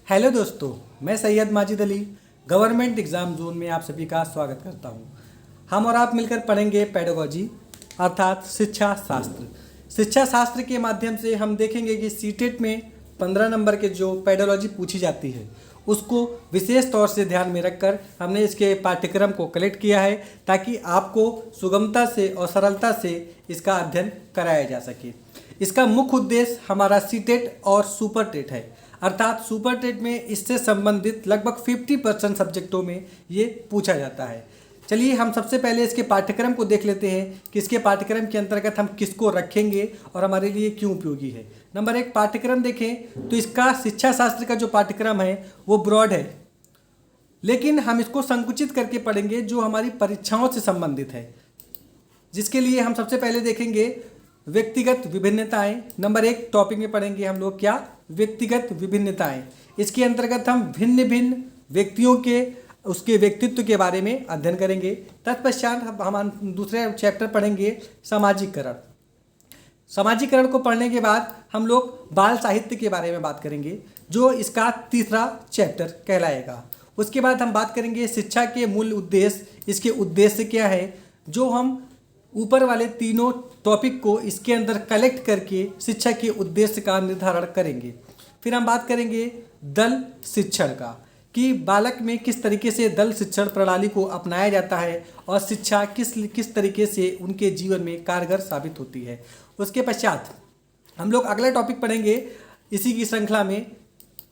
Hello दोस्तों, मैं Syed Majid Ali government exam zone में आप सभी का स्वागत करता हूं। हम और आप मिलकर पढ़ेंगे पेडागोजी अर्थात शिक्षा शास्त्र। शिक्षा शास्त्र के माध्यम से हम देखेंगे कि सीटेट में 15 नंबर के जो पेडोलॉजी पूछी जाती है उसको विशेष तौर से ध्यान में रखकर हमने इसके पाठ्यक्रम को कलेक्ट किया है ताकि आपको सुगमता से और सरलता से इसका अध्ययन कराया जा सके। इसका मुख्य उद्देश्य हमारा सीटेट और सुपर टेट है, अर्थात सुपर टेट में इससे संबंधित लगभग 50% सब्जेक्टों में ये पूछा जाता है। चलिए हम सबसे पहले इसके पाठ्यक्रम को देख लेते हैं कि इसके पाठ्यक्रम के अंतर्गत हम किसको रखेंगे और हमारे लिए क्यों उपयोगी है। नंबर 1 पाठ्यक्रम देखें तो इसका शिक्षा शास्त्र का जो पाठ्यक्रम है वो ब्रॉड है, लेकिन हम इसको संकुचित करके पढ़ेंगे जो हमारी परीक्षाओं से संबंधित है, जिसके लिए हम सबसे पहले देखेंगे व्यक्तिगत विभिन्नताएं। नंबर 1 टॉपिक में पढ़ेंगे हम लोग क्या, व्यक्तिगत विभिन्नताएं। इसके अंतर्गत हम भिन्न भिन्न व्यक्तियों के उसके व्यक्तित्व के बारे में अध्ययन करेंगे। तत्पश्चात हम दूसरे चैप्टर पढ़ेंगे सामाजिकरण। सामाजिकरण को पढ़ने के बाद हम लोग बाल साहित्य के बारे में बात करेंगे जो इसका तीसरा चैप्टर कहलाएगा। उसके बाद हम बात करेंगे शिक्षा के मूल उद्देश्य, इसके उद्देश्य क्या है, जो हम ऊपर वाले तीनों टॉपिक को इसके अंदर कलेक्ट करके शिक्षा के उद्देश्य का निर्धारण करेंगे। फिर हम बात करेंगे दल शिक्षण का, कि बालक में किस तरीके से दल शिक्षण प्रणाली को अपनाया जाता है और शिक्षा किस तरीके से उनके जीवन में कारगर साबित होती है। उसके पश्चात हम लोग अगला टॉपिक पढ़ेंगे इसी की श्रृंखला में,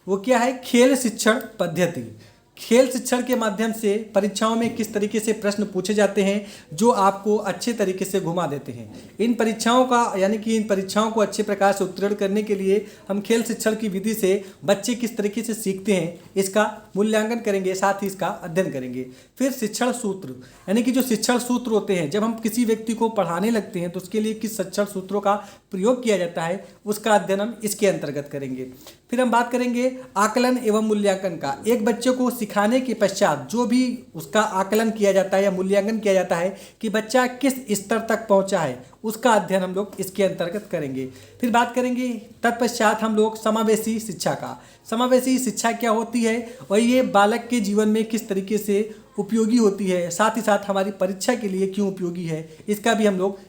वो क्या है, खेल शिक्षण पद्धति। खेल शिक्षण के माध्यम से परीक्षाओं में किस तरीके से प्रश्न पूछे जाते हैं जो आपको अच्छे तरीके से घुमा देते हैं। इन परीक्षाओं को अच्छे प्रकार से उत्तीर्ण करने के लिए हम खेल शिक्षण की विधि से बच्चे किस तरीके से सीखते हैं इसका मूल्यांकन करेंगे, साथ ही इसका अध्ययन करेंगे। फिर शिक्षण सूत्र, यानी कि जो शिक्षण सूत्र होते हैं, जब हम किसी व्यक्ति को पढ़ाने लगते हैं तो उसके लिए किस शिक्षण सूत्रों का प्रयोग किया जाता है उसका अध्ययन हम इसके अंतर्गत करेंगे। फिर हम बात करेंगे आकलन एवं मूल्यांकन का। एक बच्चे को सिखाने के पश्चात जो भी उसका आकलन किया जाता है या मूल्यांकन किया जाता है कि बच्चा किस स्तर तक पहुंचा है, उसका अध्ययन हम लोग इसके अंतर्गत करेंगे। फिर बात करेंगे तत्पश्चात हम लोग समावेशी शिक्षा का। समावेशी शिक्षा क्या होती है और ये बालक के जीवन में किस तरीके से उपयोगी होती है, साथ ही साथ हमारी परीक्षा के लिए क्यों उपयोगी है, इसका भी हम लोग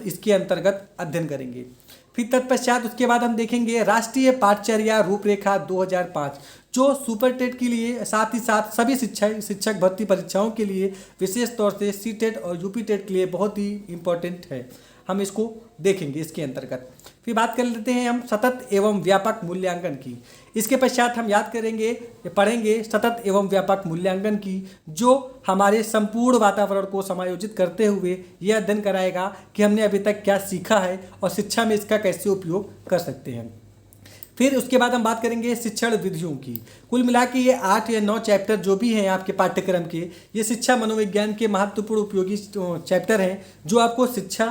इसके अंतर्गत अध्ययन करेंगे। फिर तत्पश्चात उसके बाद हम देखेंगे राष्ट्रीय पाठचर्या रूपरेखा 2005, जो सुपर टेट के लिए साथ ही साथ सभी शिक्षक भर्ती परीक्षाओं के लिए विशेष तौर से सीटेट और यूपी टेट के लिए बहुत ही इम्पोर्टेंट है। हम इसको देखेंगे इसके अंतर्गत। फिर बात कर लेते हैं हम सतत एवं व्यापक मूल्यांकन की। इसके पश्चात हम पढ़ेंगे सतत एवं व्यापक मूल्यांकन की, जो हमारे संपूर्ण वातावरण को समायोजित करते हुए यह अध्ययन कराएगा कि हमने अभी तक क्या सीखा है और शिक्षा में इसका कैसे उपयोग कर सकते हैं। फिर उसके बाद हम बात करेंगे शिक्षण विधियों की। कुल मिला के ये 8 या 9 चैप्टर जो भी हैं आपके पाठ्यक्रम के, ये शिक्षा मनोविज्ञान के महत्वपूर्ण उपयोगी चैप्टर हैं जो आपको शिक्षा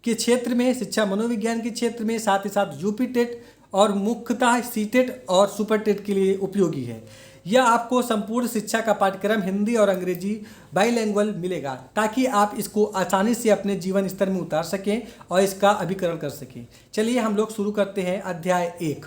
के क्षेत्र में, शिक्षा मनोविज्ञान के क्षेत्र में, साथ ही साथ यूपी टेट और मुख्यतः सीटेट और सुपर टेट के लिए उपयोगी है। यह आपको संपूर्ण शिक्षा का पाठ्यक्रम हिंदी और अंग्रेजी बाईलैंग्वेज मिलेगा ताकि आप इसको आसानी से अपने जीवन स्तर में उतार सकें और इसका अभिकरण कर सकें। चलिए हम लोग शुरू करते हैं अध्याय 1।